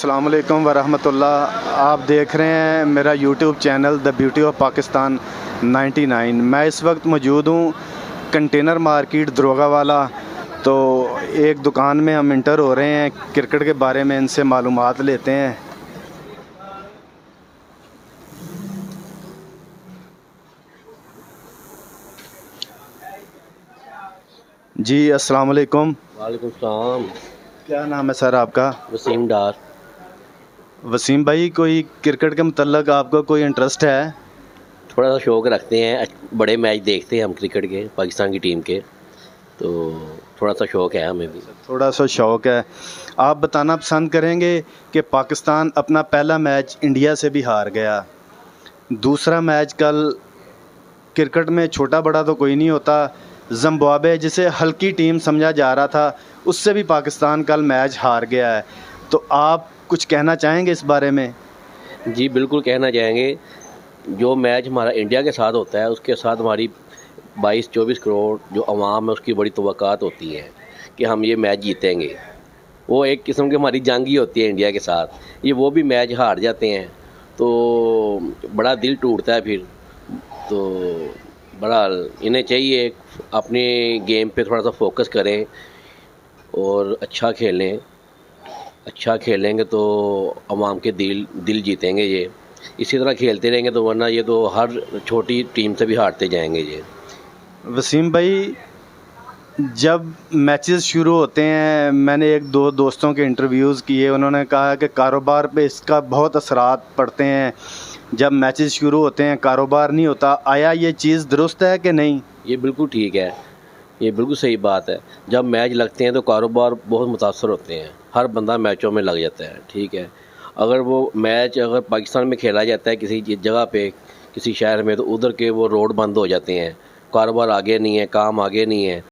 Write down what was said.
السلام علیکم ورحمۃ اللہ. آپ دیکھ رہے ہیں میرا YouTube channel the beauty of Pakistan 99. میں اس وقت موجود ہوں کنٹینر مارکیٹ دروگا والا. تو ایک دکان میں ہم انٹر ہو رہے ہیں، کرکٹ کے بارے میں ان سے معلومات لیتے ہیں. جی السلام علیکم. وعلیکم السلام. کیا نام ہے سر آپ کا؟ وسیم ڈار. وسیم بھائی، کوئی کرکٹ کے متعلق آپ کو کوئی انٹرسٹ ہے؟ تھوڑا سا شوق رکھتے ہیں، بڑے میچ دیکھتے ہیں ہم کرکٹ کے، پاکستان کی ٹیم کے، تو تھوڑا سا شوق ہے ہمیں بھی. تھوڑا سا شوق ہے. آپ بتانا پسند کریں گے کہ پاکستان اپنا پہلا میچ انڈیا سے بھی ہار گیا. دوسرا میچ کل کرکٹ میں چھوٹا بڑا تو کوئی نہیں ہوتا، زمبابوے جسے ہلکی ٹیم سمجھا جا رہا تھا اس سے بھی پاکستان کل میچ ہار گیا ہے. تو آپ کچھ کہنا چاہیں گے اس بارے میں؟ جی بالکل کہنا چاہیں گے. جو میچ ہمارا انڈیا کے ساتھ ہوتا ہے اس کے ساتھ ہماری 22-24 کروڑ جو عوام ہے اس کی بڑی توقعات ہوتی ہیں کہ ہم یہ میچ جیتیں گے. وہ ایک قسم کی ہماری جنگ ہی ہوتی ہے انڈیا کے ساتھ. یہ وہ بھی میچ ہار جاتے ہیں تو بڑا دل ٹوٹتا ہے. پھر تو بڑا انہیں چاہیے اپنے گیم پہ تھوڑا سا فوکس کریں اور اچھا کھیلیں. اچھا کھیلیں گے تو عوام کے دل جیتیں گے. یہ اسی طرح کھیلتے رہیں گے تو ورنہ یہ تو ہر چھوٹی ٹیم سے بھی ہارتے جائیں گے. یہ وسیم بھائی، جب میچز شروع ہوتے ہیں، میں نے ایک دو دوستوں کے انٹرویوز کیے، انہوں نے کہا کہ کاروبار پہ اس کا بہت اثرات پڑتے ہیں. جب میچز شروع ہوتے ہیں کاروبار نہیں ہوتا. آیا یہ چیز درست ہے کہ نہیں؟ یہ بالکل ٹھیک ہے، یہ بالکل صحیح بات ہے. جب میچ لگتے ہیں تو کاروبار بہت متاثر ہوتے ہیں. ہر بندہ میچوں میں لگ جاتا ہے. ٹھیک ہے، اگر وہ میچ اگر پاکستان میں کھیلا جاتا ہے کسی جگہ پہ کسی شہر میں تو ادھر کے وہ روڈ بند ہو جاتے ہیں، کاروبار آگے نہیں ہے، کام آگے نہیں ہے.